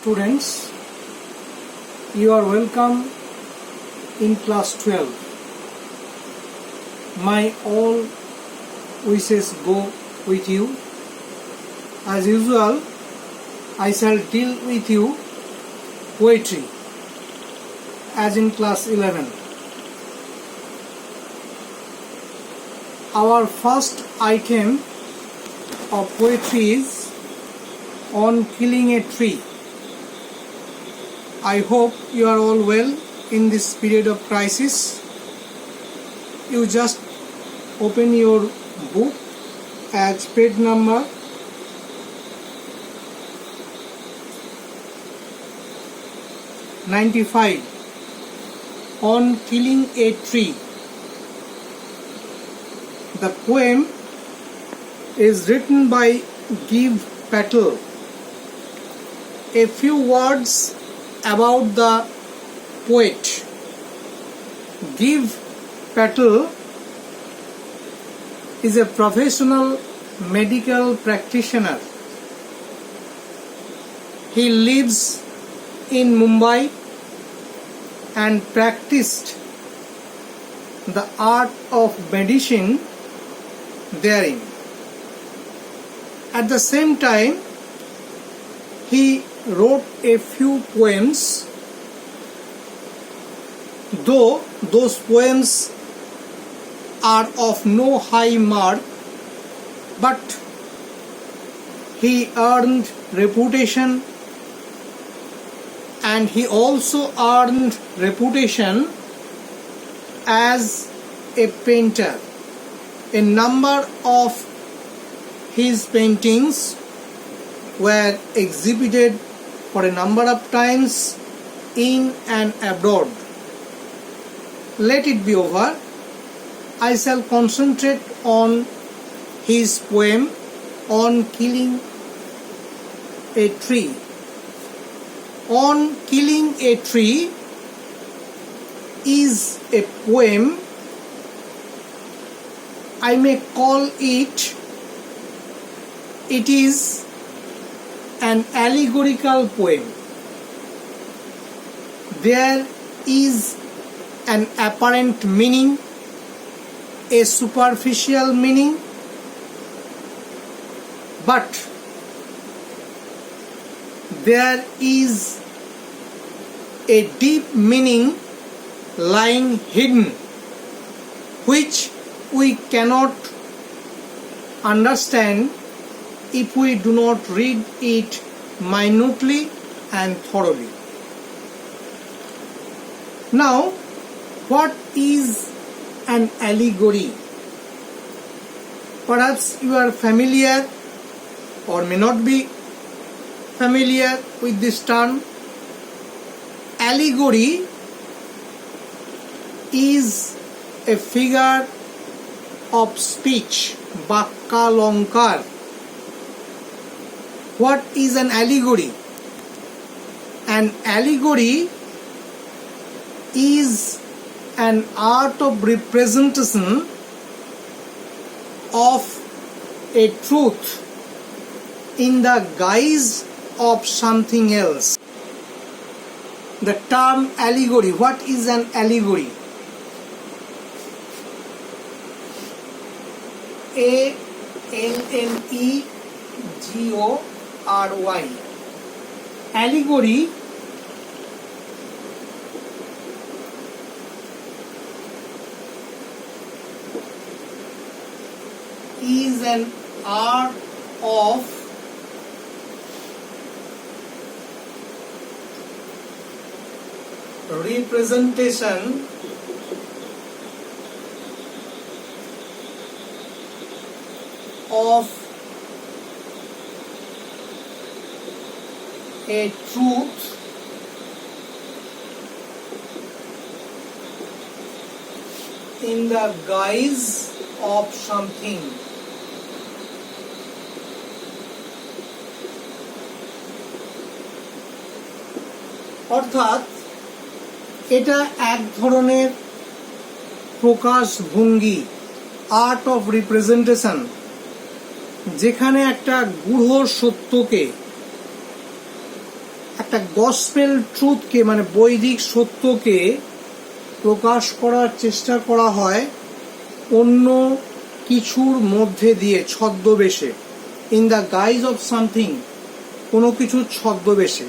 students, you are welcome in class 12. My all wishes go with you. As usual, I shall deal with you poetry as in class 11. Our first item of poetry is on killing a tree. I hope you are all well in this period of crisis. You just open your book at page number 95 on killing a tree. The poem is written by Giv Patel. A few words about the poet. Giv Patel is a professional medical practitioner. He lives in Mumbai and practiced the art of medicine therein. At the same time, he wrote a few poems, though those poems are of no high mark, but he earned reputation, and he also earned reputation as a painter. A number of his paintings were exhibited for a number of times in and abroad. Let it be over. I shall concentrate on his poem on killing a tree. On Killing a Tree is a poem. I may call it, it is an allegorical poem. There is an apparent meaning, a superficial meaning, but there is a deep meaning lying hidden, which we cannot understand if we do not read it minutely and thoroughly. Now, what is an allegory? Perhaps you are familiar or may not be familiar with this term. Allegory is a figure of speech, Bakkalankar. What is an allegory? An allegory is an art of representation of a truth in the guise of something else. The term allegory, what is an allegory? A-L-L-E-G-O-R-Y. Allegory is an art of representation of a truth in the guise of something. অর্থাৎ এটা এক ধরনের প্রকাশভঙ্গি, art of representation, যেখানে একটা গূঢ় সত্যকে একটা gospel ট্রুথকে মানে বৈদিক সত্যকে প্রকাশ করার চেষ্টা করা হয় অন্য কিছুর মধ্যে দিয়ে, ছদ্মবেশে, in the guise of something, কোনো কিছুর ছদ্মবেশে।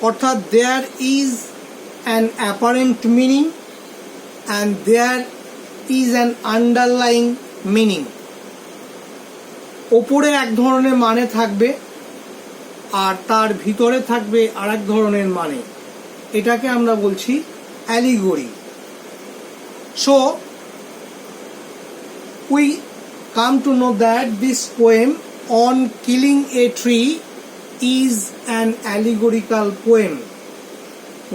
অর্থাৎ there is an apparent meaning and there is an underlying meaning. ওপরে এক ধরনের মানে থাকবে আর তার ভিতরে থাকবে আর এক ধরনের মানে। এটাকে আমরা বলছি allegory. So we come to know that this poem on killing a tree is an allegorical poem.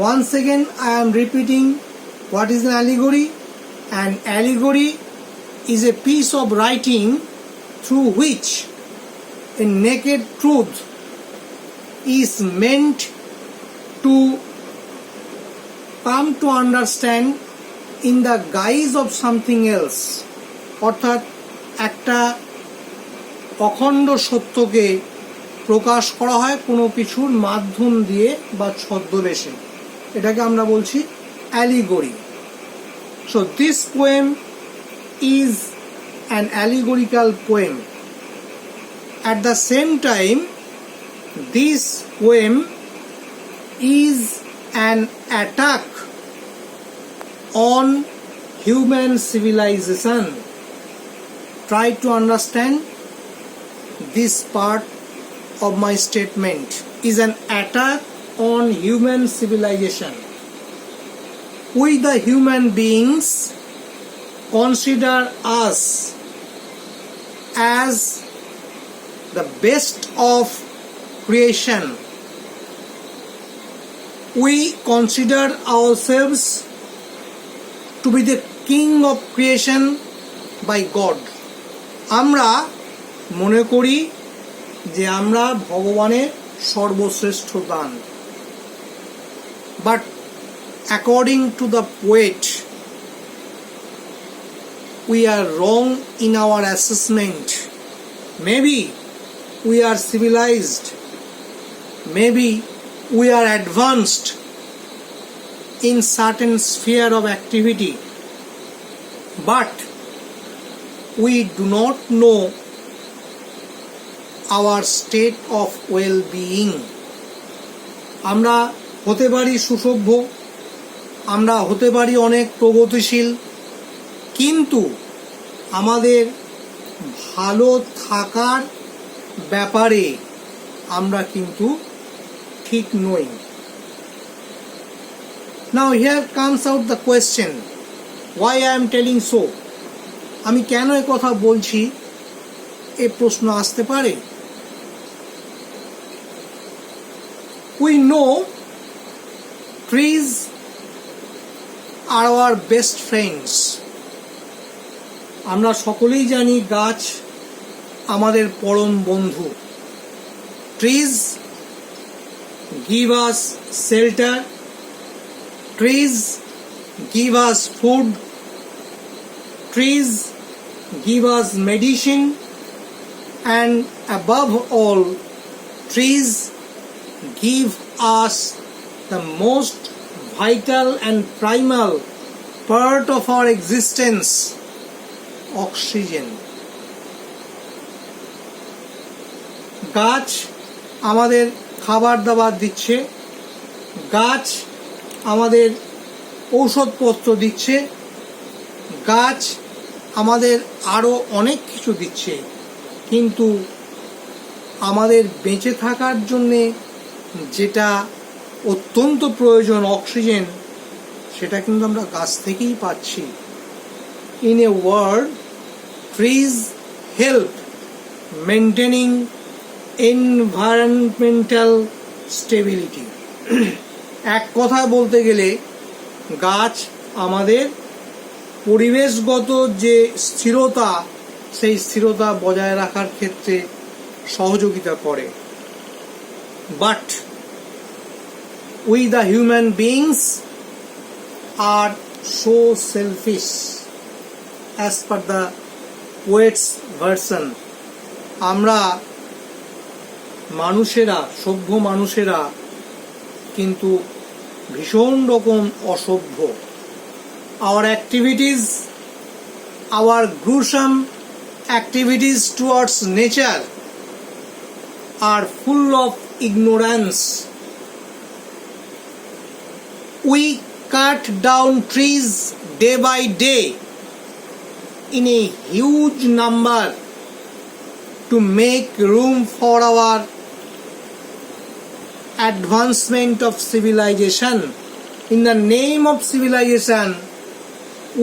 Once again I am repeating what is an allegory. An allegory is a piece of writing through which a naked truth is meant to come to understand in the guise of something else. অর্থাৎ একটা অখণ্ড সত্যকে প্রকাশ করা হয় কোনো কিছুর মাধ্যম দিয়ে বা ছদ্মবেশে। এটাকে আমরা বলছি allegory. So this poem is an allegorical poem. At the same time this poem is an attack on human civilization. Try to understand this part of my statement is an attack on human civilization. We the human beings consider us as the best of creation. We consider ourselves to be the king of creation by God. আমরা মনে করি যে আমরা ভগবানের সর্বশ্রেষ্ঠ দান। But according to the poet, we are wrong in our assessment. Maybe we are civilized, maybe we are advanced in certain sphere of activity, but we do not know our state of well-being. আমরা হতে পারি সুসভ্য, আমরা হতে পারি অনেক প্রগতিশীল, কিন্তু আমাদের ভালো থাকার ব্যাপারে আমরা কিন্তু ঠিক নই। Now here comes out the question, why I am telling so? আমি কেন এই কথা বলছি এই প্রশ্ন আসতে পারে। We know trees are our best friends. আমরা সকলেই জানি গাছ আমাদের পরম বন্ধু। Trees give us shelter. Trees give us food. Trees give us medicine, and above all, trees give us the most vital and primal part of our existence, oxygen. গাছ আমাদের খাবার দাবার দিচ্ছে, গাছ আমাদের ঔষধপত্র দিচ্ছে, গাছ আমাদের আরো অনেক কিছু দিচ্ছে, কিন্তু আমাদের বেঁচে থাকার জন্যে যেটা অত্যন্ত প্রয়োজন অক্সিজেন, সেটা কিন্তু আমরা গাছ থেকেই পাচ্ছি। In a word, trees help maintaining environmental stability. এক কথায় বলতে গেলে গাছ আমাদের পরিবেশগত যে স্থিরতা, সেই স্থিরতা বজায় রাখার ক্ষেত্রে সহযোগিতা করে। But we the human beings are so selfish, as per the poet's version. আমরা মানুষেরা, সভ্য মানুষেরা কিন্তু ভীষণ রকম অসভ্য। Our activities, our gruesome activities towards nature are full of ignorance. We cut down trees day by day in a huge number to make room for our advancement of civilization. In the name of civilization,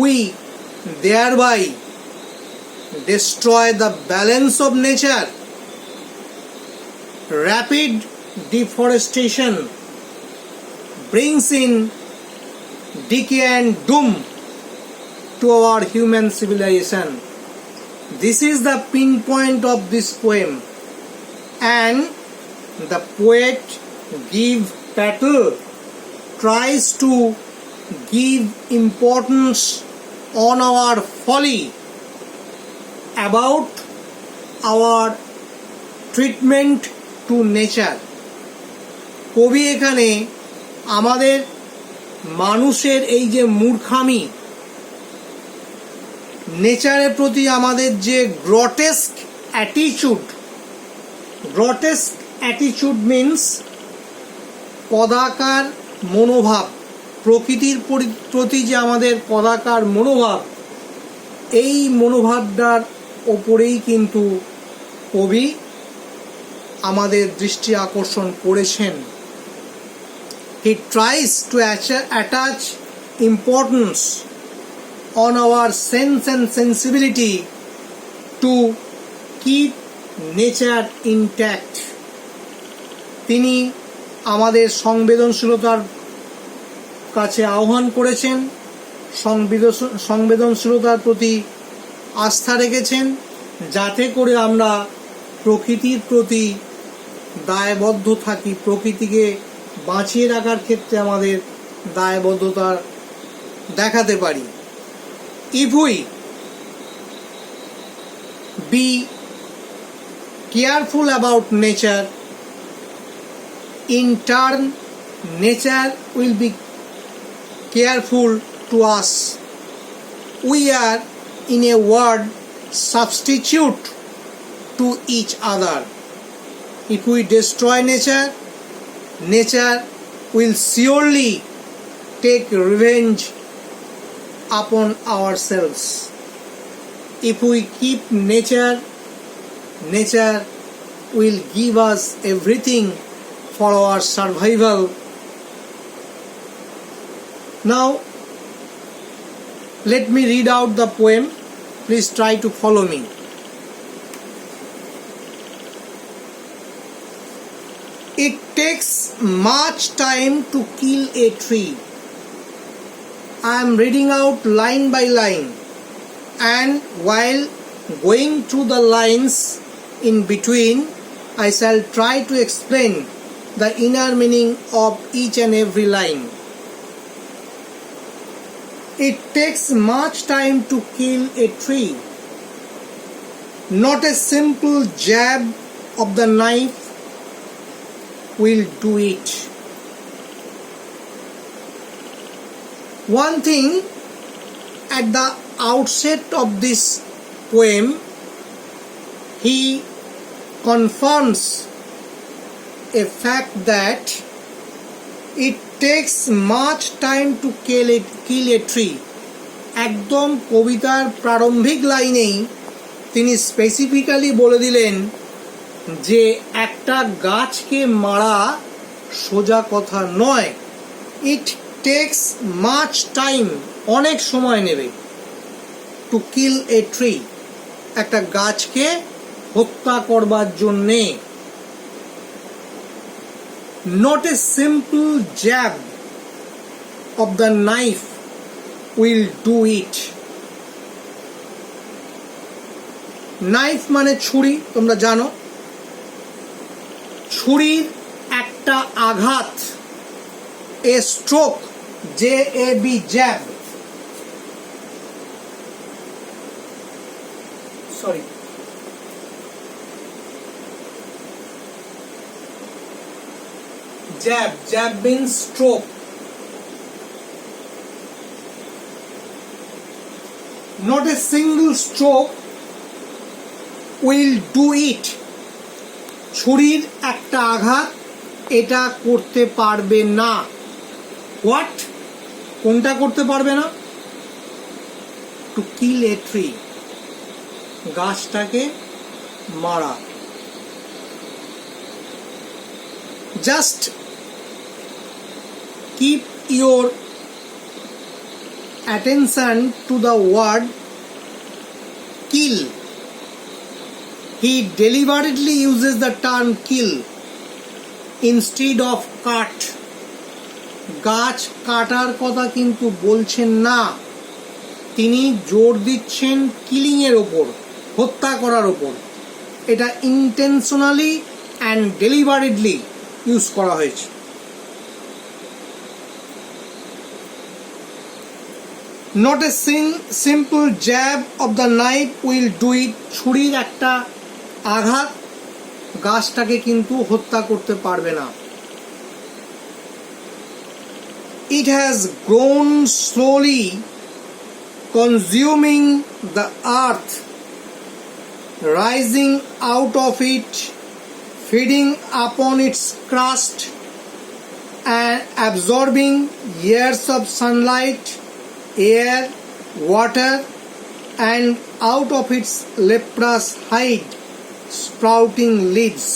we thereby destroy the balance of nature. Rapid deforestation brings in decay and doom to our human civilization. This is the pinpoint of this poem, and the poet Giv Patel tries to give importance on our folly about our treatment to nature. কবি এখানে আমাদের মানুষের এই যে মূর্খামি, নেচারের প্রতি আমাদের যে গ্রটেস্ক অ্যাটিচিউড মিন্স কদাকার মনোভাব, প্রকৃতির প্রতি যে আমাদের কদাকার মনোভাব, এই মনোভাবটার ওপরেই কিন্তু কবি আমাদের দৃষ্টি আকর্ষণ করেছেন। He tries to attach importance on our sense and sensibility to keep nature intact. তিনি আমাদের সংবেদনশীলতার কাছে আহ্বান করেছেন, সংবেদনশীলতার প্রতি আস্থা রেখেছেন, যাতে করে আমরা প্রকৃতির প্রতি দায়বদ্ধ থাকি, প্রকৃতিকে বাঁচিয়ে রাখার ক্ষেত্রে আমাদের দায়বদ্ধতা দেখাতে পারি। If we be careful about nature, in turn nature will be careful to us. We are, in a word, substitute to each other. If we destroy nature, nature will surely take revenge upon ourselves. If we keep nature, nature will give us everything for our survival. Now, let me read out the poem. Please try to follow me. It takes much time to kill a tree. I am reading out line by line, and while going through the lines in between, I shall try to explain the inner meaning of each and every line. It takes much time to kill a tree. Not a simple jab of the knife will do it. One thing at the outset of this poem, he confirms a fact that it takes much time to kill a tree. একদম কবিতার প্রারম্ভিক লাইনেই তিনি specifically বলে দিলেন যে একটা গাছকে মারা সোজা কথা নয়। ইট টেক্স মাচ টাইম, অনেক সময় নেবে, টু কিল এ ট্রি, একটা গাছকে হত্যা করবার জন্যে। Not a simple jab of the knife will do it. Knife মানে ছুরি, তোমরা জানো। ছুরির একটা আঘাত, a stroke, JAB, jab, sorry, jab. Jab means stroke. Not a single stroke will do it. ছুরির একটা আঘাত এটা করতে পারবে না। হোয়াট? কোনটা করতে পারবে না? টু কিল এ ট্রি, গাছটাকে মারা। Just keep your attention to the word kill. He deliberately uses the term kill instead of cut. গাছ কাটার কথা কিন্তু বলছেন না, তিনি জোর দিচ্ছেন কিলিং এর ওপর, হত্যা করার ওপর। এটা ইন্টেনশনালি অ্যান্ড ডেলিবারেটলি ইউজ করা হয়েছে। Not a simple jab of the knife will do it. ছুরির একটা আঘাত গাছটাকে কিন্তু হত্যা করতে পারবে না। It has grown slowly, consuming the earth, rising out of it, feeding upon its crust, and absorbing years of sunlight, air, water, and out of its leprous hide sprouting leaves.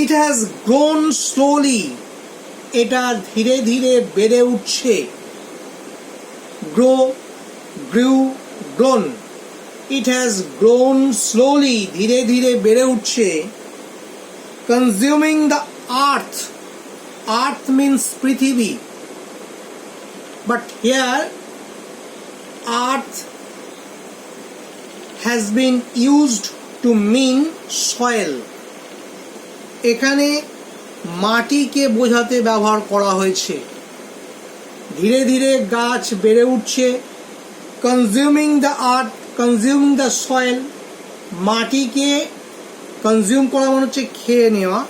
It has grown slowly. এটা ধীরে ধীরে বেড়ে উঠছে। grow, grew, grown. It has grown slowly. ধীরে ধীরে বেড়ে উঠছে। consuming the earth. Earth means পৃথিবী, but here earth has been used to mean soil. এখানে মাটিকে বোঝাতে ব্যবহার করা হয়েছে। ধীরে ধীরে গাছ বেড়ে উঠছে। consuming the earth, consuming the soil, মাটিকে কনজিউম করা মানে হচ্ছে খেয়ে নেওয়া,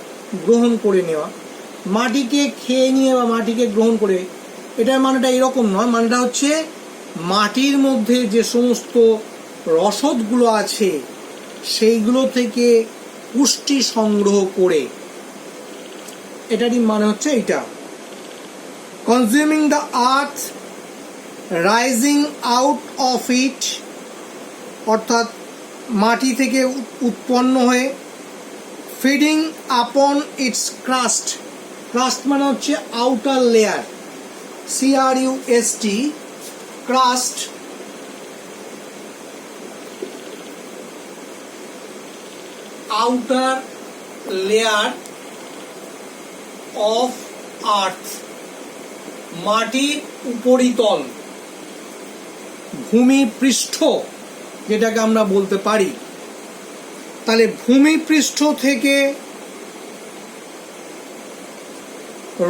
গ্রহণ করে নেওয়া। মাটিকে খেয়ে নিয়ে বা মাটিকে গ্রহণ করে, এটার মানেটা এরকম নয়। মানেটা হচ্ছে মাটির মধ্যে যে সমস্ত রসদগুলো আছে সেইগুলো থেকে পুষ্টি সংগ্রহ করে, এটারই মানে হচ্ছে এইটা। Consuming the earth, rising out of it, অর্থাৎ মাটি থেকে উৎপন্ন হয়ে, ফিডিং আপন ইটস ক্রাস্ট। ক্রাস্ট মানে হচ্ছে outer layer, CRUST, crust. Outer layer of earth, মাটির উপরিতল, ভূমিপৃষ্ঠ যেটাকে আমরা বলতে পারি। তাহলে ভূমিপৃষ্ঠ থেকে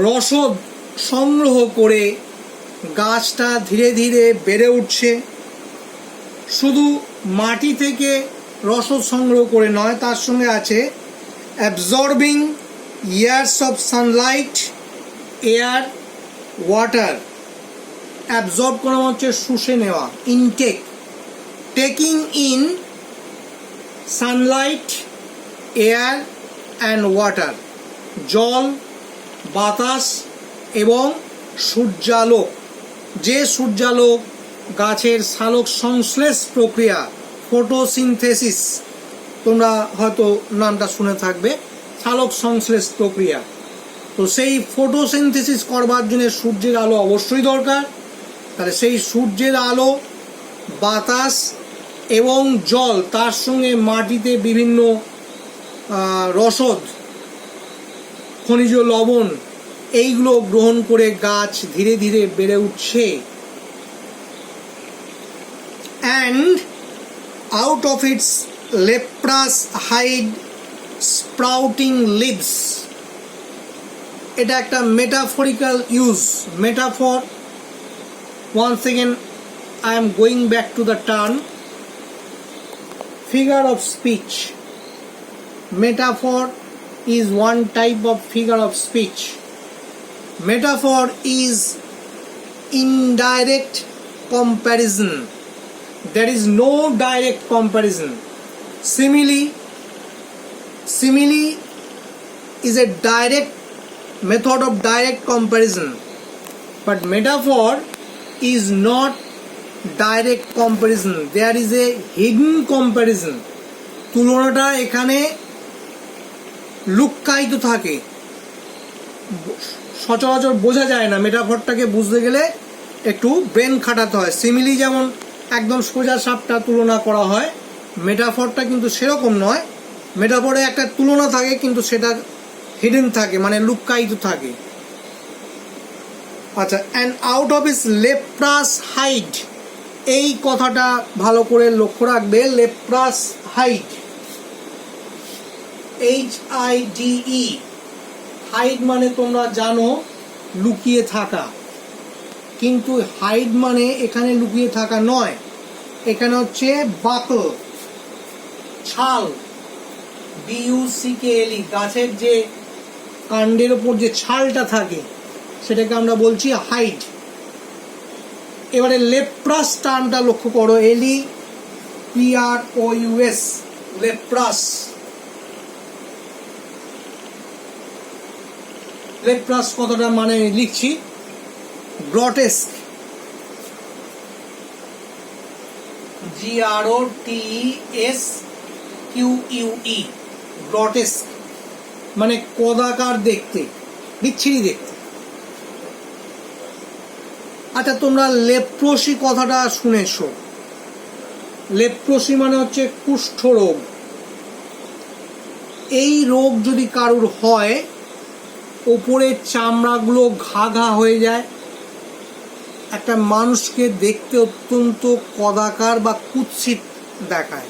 রসদ সংগ্রহ করে গাছটা ধীরে ধীরে বেড়ে উঠছে। শুধু মাটি থেকে রসদ সংগ্রহ করে নয়, তার সঙ্গে আছে absorbing years of sunlight, air, water. Absorb করা হচ্ছে শুষে নেওয়া, intake. Taking in sunlight, air and water, জল, বাতাস এবং সূর্যালোক। যে সূর্যালোক গাছের সালোক সংশ্লেষ প্রক্রিয়া, ফটোসিনথেসিস, তোমরা হয়তো নামটা শুনে থাকবে, সালোক সংশ্লেষ প্রক্রিয়া। তো সেই ফটোসিনথেসিস করবার জন্য সূর্যের আলো অবশ্যই দরকার। তাহলে সেই সূর্যের আলো, বাতাস এবং জল, তার সঙ্গে মাটিতে বিভিন্ন রসদ, খনিজ লবণ, এইগুলো গ্রহণ করে গাছ ধীরে ধীরে বেড়ে উঠছে। And out of its leprous hide sprouting leaves. এটা একটা metaphorical use, metaphor. once again I am going back to the term figure of speech, metaphor is one type of figure of speech. Metaphor is indirect comparison. There is no direct comparison. Simile is a direct method of direct comparison, but metaphor is not direct comparison. There is a hidden comparison. তুলনাটা এখানে লুক্কায়িত থাকে, সচরাচর বোঝা যায় না। মেটাফরটাকে বুঝতে গেলে একটু brain খাটাতে হয়। সিমিলি যেমন একদম সোজা সাপটা তুলনা করা হয়, মেটাফরটা কিন্তু সেরকম নয়। মেটাফরে একটা তুলনা থাকে কিন্তু সেটা হিডেন থাকে, মানে লুক্কায়িত থাকে। আচ্ছা, and out of its leprous hide, এই কথাটা ভালো করে লক্ষ্য রাখবে। লেপ্রাস হাইড, HIDE, হাইড মানে তোমরা জানো লুকিয়ে থাকা, কিন্তু হাইড মানে এখানে লুকিয়ে থাকা নয়, এখানে হচ্ছে বাকল, ছাল, BUCKLE, গাছের যে কাণ্ডের ওপর যে ছালটা থাকে সেটাকে আমরা বলছি হাইড। এবারে লেপ্রাস টার্মটা লক্ষ্য করো, LEPROUS, লেপ্রাস। লেপ্রাস কথাটা মানে লিখছি গ্রটেস্ক, GROTESQUE, গ্রটেস্ক মানে কদাকার দেখতে, বিচ্ছিরি দেখতে। আচ্ছা, তোমরা লেপ্রোসি কথাটা শুনেছো। লেপ্রোসি মানে হচ্ছে কুষ্ঠরোগ। এই রোগ যদি কারুর হয়, ওপরের চামড়াগুলো ঘা ঘা হয়ে যায়, একটা মানুষকে দেখতে অত্যন্ত কদাকার বা কুৎসিত দেখায়।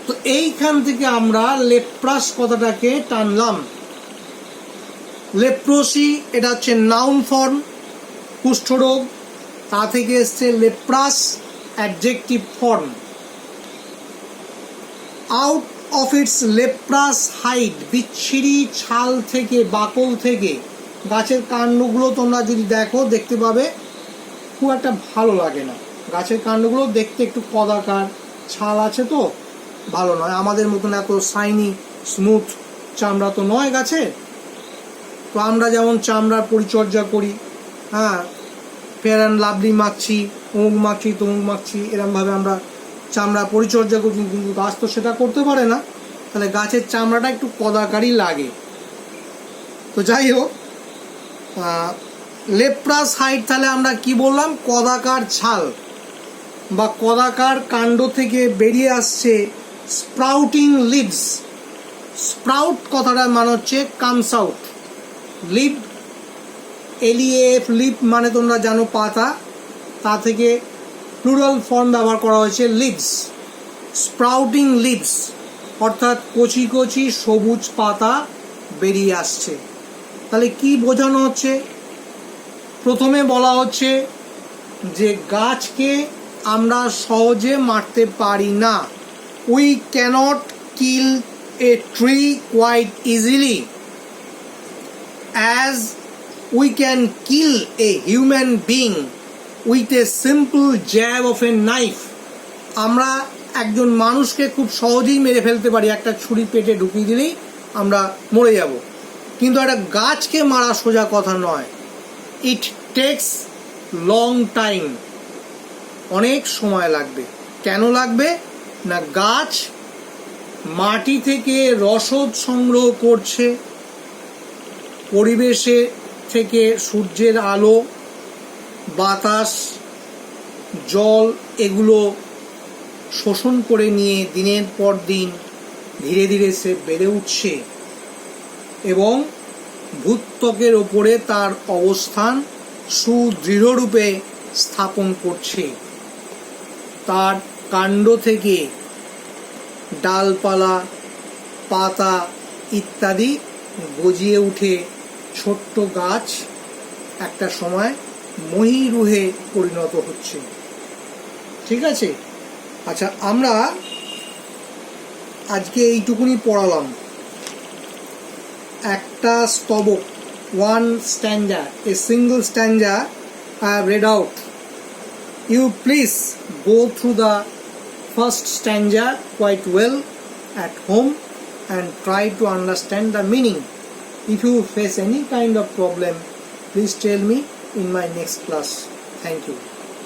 তো এইখান থেকে আমরা লেপ্রাস কথাটাকে টানলাম। লেপ্রোসি এটা হচ্ছে নাউন ফর্ম, কুষ্ঠরোগ, তা থেকে এসছে leprous adjective form. Out of its leprous hide, বিচ্ছিরি ছাল থেকে, বাকল থেকে। গাছের কাণ্ডগুলো তোমরা যদি দেখো দেখতে পাবে খুব একটা ভালো লাগে না। গাছের কাণ্ডগুলো দেখতে একটু কদাকার, ছাল আছে তো ভালো নয়। আমাদের মতন এত শাইনি স্মুথ চামড়া তো নয় গাছের। তো আমরা যেমন চামড়ার পরিচর্যা করি, হ্যাঁ, ফেয়ার অ্যান্ড লাভলি মাখছি, অমুক মাখছি তমুক মাখছি, এরমভাবে আমরা চামড়া পরিচর্যা করছি, কিন্তু গাছ তো সেটা করতে পারে না। তাহলে গাছের চামড়াটা একটু কদাকারই লাগে। তো যাই হোক, লেপ্রাস হাইড, তাহলে আমরা কি বললাম? কদাকার ছাল বা কদাকার কাণ্ড থেকে বেরিয়ে আসছে স্প্রাউটিং লিভস। স্প্রাউট কথাটার মানে হচ্ছে comes out. Leave, LEAF, leave মানে তোমরা জানো পাতা, তা থেকে প্লুরাল ফর্ম ব্যবহার করা হয়েছে লিভস। স্প্রাউটিং লিভস অর্থাৎ কচি কচি সবুজ পাতা বেরিয়ে আসছে। তাহলে কি বোঝানো হচ্ছে? প্রথমে বলা হচ্ছে যে গাছকে আমরা সহজে মারতে পারি না। We cannot kill a tree quite easily as we can kill a human being with a simple jab of a knife. আমরা একজন মানুষকে খুব সহজেই মেরে ফেলতে পারি, একটা ছুরি পেটে ঢুকিয়ে দিলেই আমরা মরে যাব, কিন্তু একটা গাছকে মারা সোজা কথা নয়। ইট টেক্স লং টাইম, অনেক সময় লাগবে। কেন লাগবে না, গাছ মাটি থেকে রসদ সংগ্রহ করছে, পরিবেশে থেকে সূর্যের আলো, বাতাস, জল এগুলো শোষণ করে নিয়ে দিনের পর দিন ধীরে ধীরে সে বেড়ে উঠছে এবং ভূত্বকের ওপরে তার অবস্থান সুদৃঢ়রূপে স্থাপন করছে। তার কাণ্ড থেকে ডালপালা, পাতা ইত্যাদি গজিয়ে উঠে ছোট্ট গাছ একটা সময় মহীরুহে পরিণত হচ্ছে। ঠিক আছে? আচ্ছা, আমরা আজকে এইটুকুনি পড়ালাম। একটা স্তবক, one stanza, a single stanza I have read out. You please go through the first stanza quite well at home and try to understand the meaning. If you face any kind of problem, please tell me in my next class. Thank you.